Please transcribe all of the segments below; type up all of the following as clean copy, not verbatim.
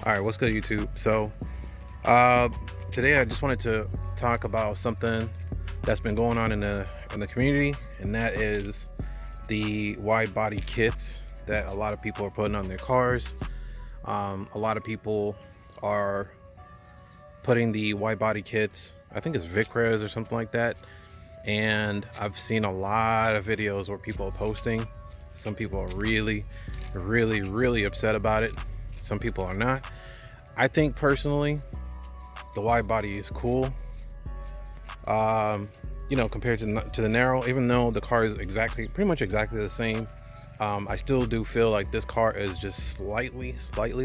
All right, what's good, YouTube? Uh, today I just wanted to talk about something that's been going on in the community, and that is the wide body kits that a lot of people are putting on their cars. A lot of people are putting the wide body kits. I think it's Vicres or something like that. And I've seen a lot of videos where people are posting. Some people are really upset about it. Some people are not. I think personally, the wide body is cool. Um, compared to the narrow, even though the car is pretty much exactly the same. I still do feel like this car is just slightly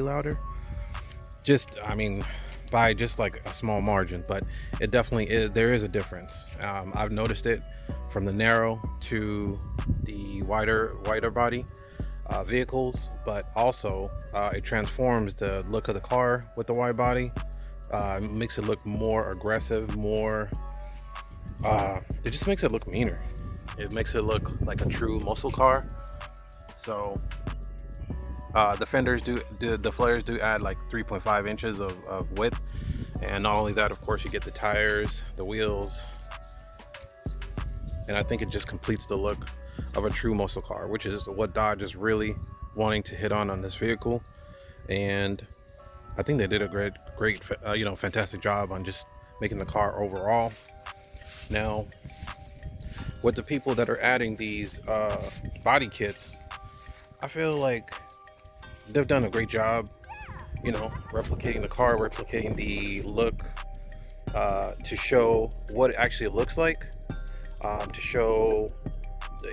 louder. I mean, by just like a small margin, but it definitely is. There is a difference. I've noticed it from the narrow to the wider body vehicles, but also it transforms the look of the car with the wide body. Makes it look more aggressive, more. It just makes it look meaner. It makes it look like a true muscle car. So the fenders the flares do add like 3.5 inches of width, and not only that, of course, you get the tires, the wheels, and I think it just completes the look of a true muscle car, which is what Dodge is really wanting to hit on this vehicle. And I think they did a great, fantastic job on just making the car overall. Now, with the people that are adding these body kits, I feel like they've done a great job, replicating the car, replicating the look, to show what it actually looks like, to show,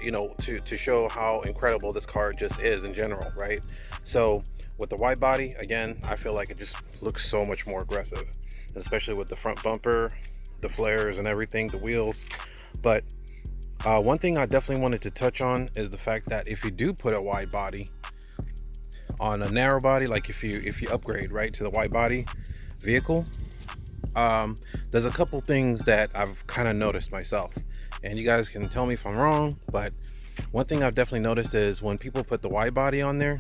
to show how incredible this car just is in general, right? So with the wide body, again, I feel like it just looks so much more aggressive, especially with the front bumper, the flares and everything, the wheels. But one thing I definitely wanted to touch on is the fact that if you do put a wide body on a narrow body, like if you upgrade right to the wide body vehicle, there's a couple things that I've kind of noticed myself, and you guys can tell me if I'm wrong. But one thing I've definitely noticed is when people put the wide body on there,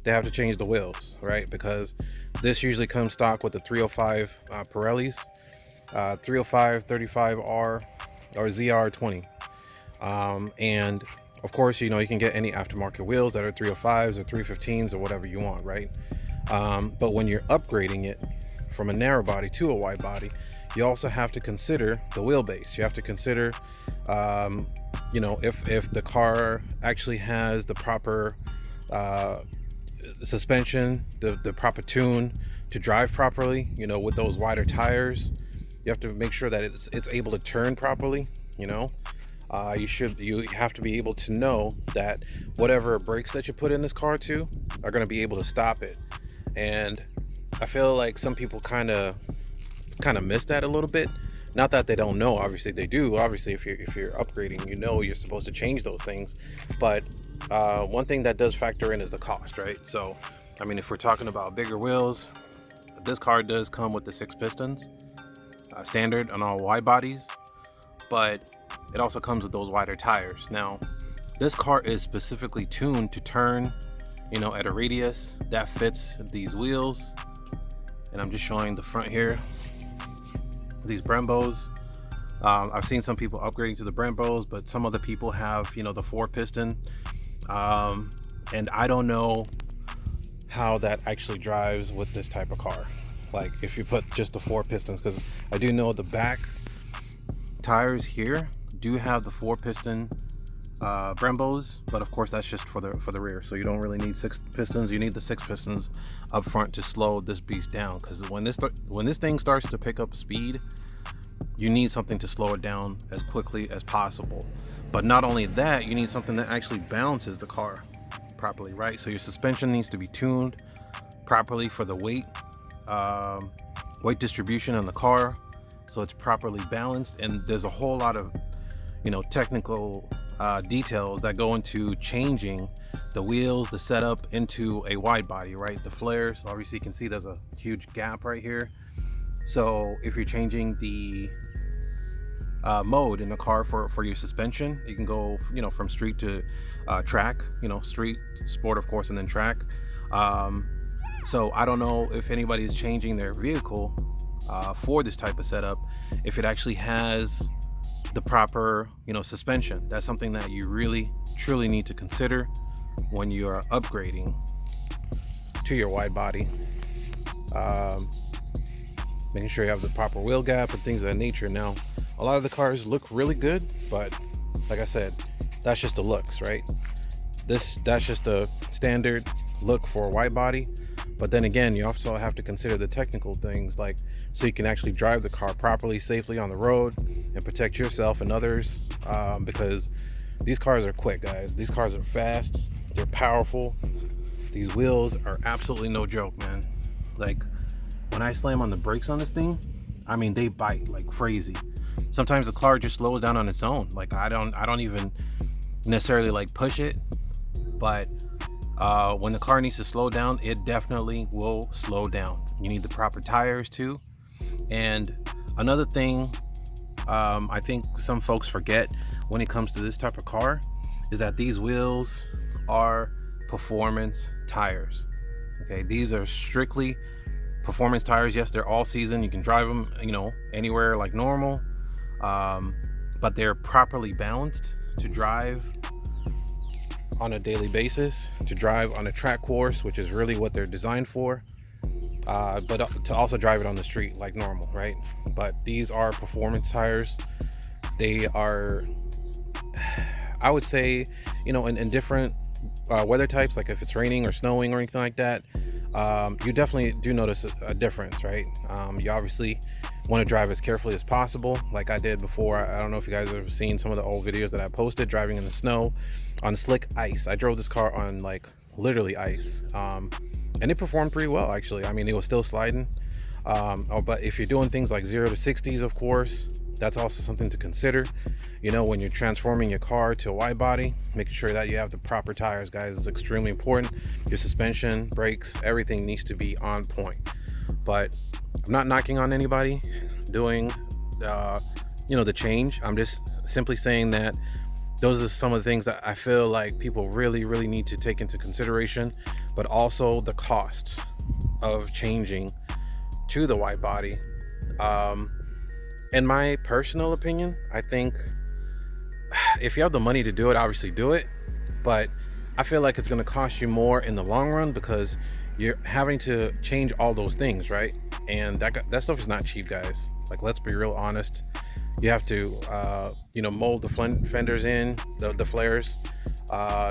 they have to change the wheels, right? Because this usually comes stock with the 305 Pirellis, 305 35R or ZR20. And of course, you can get any aftermarket wheels that are 305s or 315s or whatever you want, right? But when you're upgrading it from a narrow body to a wide body, you also have to consider the wheelbase. You have to consider, if the car actually has the proper suspension, the proper tune to drive properly, with those wider tires. You have to make sure that it's able to turn properly. You have to be able to know that whatever brakes that you put in this car to are going to be able to stop it. And I feel like some people kind of miss that a little bit. Not that they don't know, obviously they do. Obviously, if you're upgrading, you're supposed to change those things. But one thing that does factor in is the cost, right? So, I mean, if we're talking about bigger wheels, this car does come with the 6 pistons, standard on all wide bodies, but it also comes with those wider tires. Now, this car is specifically tuned to turn, at a radius that fits these wheels. And I'm just showing the front here, these Brembos. I've seen some people upgrading to the Brembos, but some other people have, the 4 piston. And I don't know how that actually drives with this type of car. Like if you put just the 4 pistons, because I do know the back tires here do have the 4 piston Brembos, but of course that's just for the rear. So you don't really need 6 pistons. You need the 6 pistons up front to slow this beast down, because when this thing starts to pick up speed, you need something to slow it down as quickly as possible. But not only that, you need something that actually balances the car properly, right? So your suspension needs to be tuned properly for the weight distribution on the car, so it's properly balanced. And there's a whole lot of technical details that go into changing the wheels, the setup into a wide body, right? The flares, obviously you can see there's a huge gap right here. So if you're changing the mode in the car for your suspension, you can go from street to track, street, sport, of course, and then track. So I don't know if anybody is changing their vehicle for this type of setup, if it actually has the proper, suspension. That's something that you really truly need to consider when you are upgrading to your wide body. Um, Making sure you have the proper wheel gap and things of that nature. Now, a lot of the cars look really good, but like I said, that's just the looks, right? That's just the standard look for a wide body. But then again, you also have to consider the technical things, like so you can actually drive the car properly, safely on the road, and protect yourself and others. Because these cars are quick, guys. These cars are fast. They're powerful. These wheels are absolutely no joke, man. Like, when I slam on the brakes on this thing, I mean, they bite like crazy. Sometimes the car just slows down on its own. Like, I don't even necessarily like push it, but when the car needs to slow down, it definitely will slow down. You need the proper tires too. And another thing, I think some folks forget when it comes to this type of car is that these wheels are performance tires. Okay, these are strictly performance tires. Yes, they're all season. You can drive them, anywhere like normal, but they're properly balanced to drive on a daily basis, to drive on a track course, which is really what they're designed for, but to also drive it on the street like normal, right? But these are performance tires. They are, I would say, in different weather types, like if it's raining or snowing or anything like that, you definitely do notice a difference, right? You obviously want to drive as carefully as possible, like I did before. I don't know if you guys have ever seen some of the old videos that I posted driving in the snow on slick ice. I drove this car on like literally ice, and it performed pretty well, actually. I mean, it was still sliding, but if you're doing things like 0 to 60s, of course, that's also something to consider. When you're transforming your car to a wide body, making sure that you have the proper tires, guys, is extremely important. Your suspension, brakes, everything needs to be on point. But I'm not knocking on anybody doing the change. I'm just simply saying that those are some of the things that I feel like people really, really need to take into consideration, but also the cost of changing to the wide body. In my personal opinion, I think if you have the money to do it, obviously do it. But I feel like it's going to cost you more in the long run, because you're having to change all those things, right? And that stuff is not cheap, guys. Like, let's be real honest. You have to, mold the fenders in, the flares.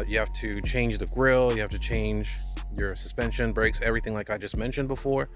You have to change the grill. You have to change your suspension, brakes, everything like I just mentioned before.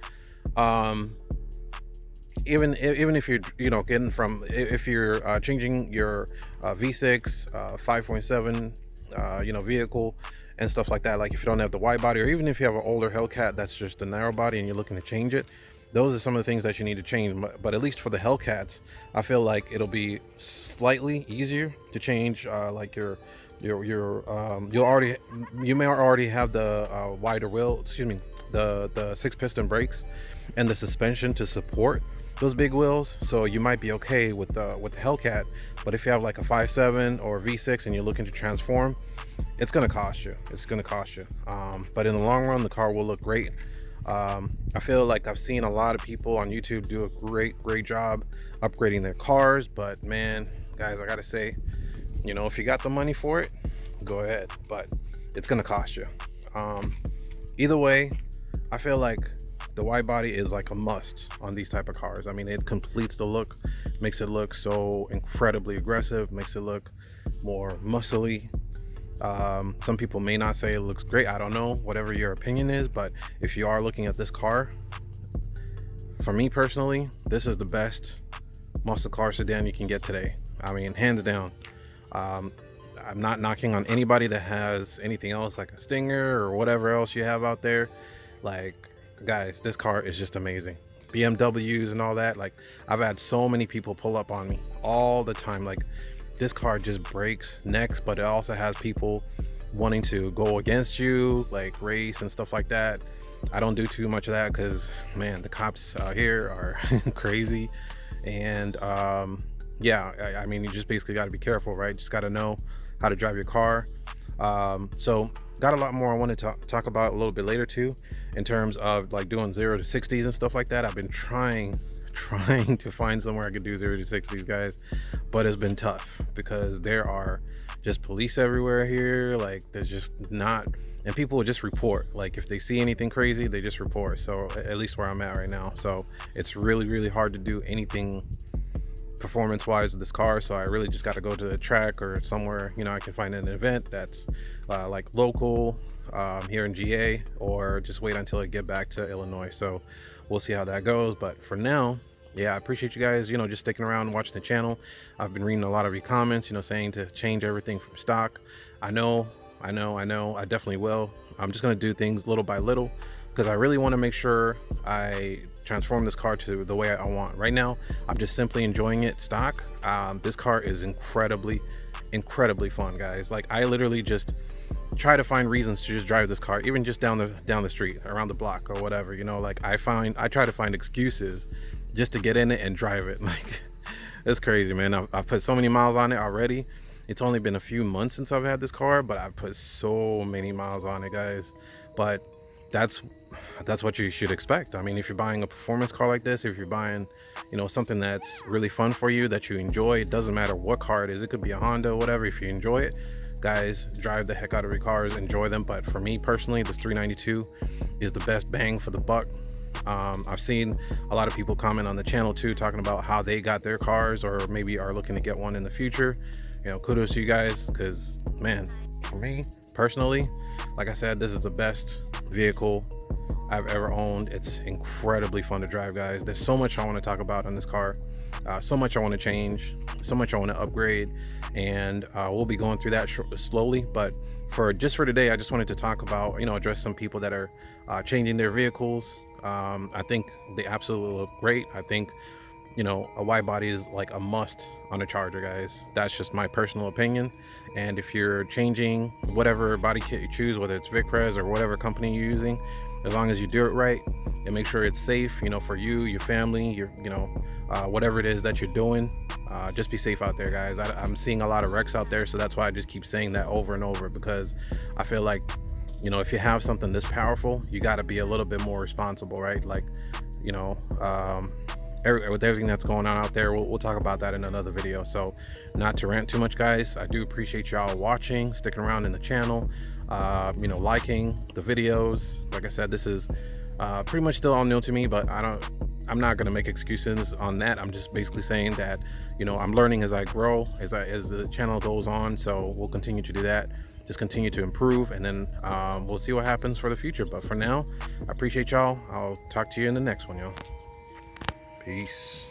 Even if you're if you're changing your V6 5.7 vehicle and stuff like that, like if you don't have the wide body, or even if you have an older Hellcat that's just a narrow body and you're looking to change it, those are some of the things that you need to change. But at least for the Hellcats, I feel like it'll be slightly easier to change. Like you may already have the wider wheel, the 6-piston brakes and the suspension to support those big wheels, so you might be okay with the Hellcat. But if you have like a 5.7 or a V6 and you're looking to transform, it's gonna cost you. But in the long run, the car will look great. I feel like I've seen a lot of people on YouTube do a great job upgrading their cars. But man, guys, I gotta say, if you got the money for it, go ahead. But it's gonna cost you. Either way, I feel like the wide body is like a must on these type of cars. I mean, it completes the look, makes it look so incredibly aggressive, makes it look more muscly. Some people may not say it looks great. I don't know, whatever your opinion is. But if you are looking at this car, for me personally, this is the best muscle car sedan you can get today. I mean, hands down. I'm not knocking on anybody that has anything else like a Stinger or whatever else you have out there. Like, guys, this car is just amazing. BMWs and all that, like, I've had so many people pull up on me all the time, like, this car just breaks necks. But it also has people wanting to go against you, like race and stuff like that. I don't do too much of that because, man, the cops out here are crazy. And yeah, I mean, you just basically got to be careful, right? Just got to know how to drive your car. So got a lot more I want to talk about a little bit later too, in terms of like doing 0 to 60s and stuff like that. I've been trying to find somewhere I could do 0 to 60s, guys, but it's been tough because there are just police everywhere here. Like there's just not, and people will just report. Like if they see anything crazy, they just report. So at least where I'm at right now, so it's really hard to do anything performance wise with this car. So I really just got to go to the track or somewhere, you know, I can find an event that's like local here in GA, or just wait until I get back to Illinois. So we'll see how that goes, but for now, yeah, I appreciate you guys, you know, just sticking around and watching the channel. I've been reading a lot of your comments, you know, saying to change everything from stock. I know, I definitely will. I'm just going to do things little by little because I really want to make sure I transform this car to the way I want. Right now, I'm just simply enjoying it stock. This car is incredibly fun, guys. Like I literally just try to find reasons to just drive this car, even just down the street, around the block or whatever, you know. Like I try to find excuses just to get in it and drive it. Like it's crazy, man. I've put so many miles on it already. It's only been a few months since I've had this car, but I've put so many miles on it, guys. But that's what you should expect. I mean, if you're buying a performance car like this, if you're buying, you know, something that's really fun for you, that you enjoy, it doesn't matter what car it is. It could be a Honda, whatever. If you enjoy it, guys, drive the heck out of your cars, enjoy them. But for me personally, this 392 is the best bang for the buck. I've seen a lot of people comment on the channel too, talking about how they got their cars or maybe are looking to get one in the future. You know, kudos to you guys, because man, for me personally, like I said, this is the best vehicle I've ever owned. It's incredibly fun to drive, guys. There's so much I want to talk about on this car, so much I want to change, so much I want to upgrade, and we'll be going through that slowly. But for today, I just wanted to talk about, you know, address some people that are changing their vehicles. I think they absolutely look great. I think, you know, a wide body is like a must on a Charger, guys. That's just my personal opinion. And if you're changing whatever body kit you choose, whether it's Vicrez or whatever company you're using, as long as you do it right and make sure it's safe, you know, for you, your family, your, you know, whatever it is that you're doing, just be safe out there, guys. I'm seeing a lot of wrecks out there, so that's why I just keep saying that over and over, because I feel like, you know, if you have something this powerful, you got to be a little bit more responsible, right? Like, you know, with everything that's going on out there, we'll talk about that in another video. So not to rant too much, guys, I do appreciate y'all watching, sticking around in the channel, you know, liking the videos. Like I said, this is pretty much still all new to me, but I'm not going to make excuses on that. I'm just basically saying that, you know, I'm learning as I grow, as the channel goes on. So we'll continue to do that, just continue to improve, and then we'll see what happens for the future. But for now, I appreciate y'all. I'll talk to you in the next one, y'all. Peace.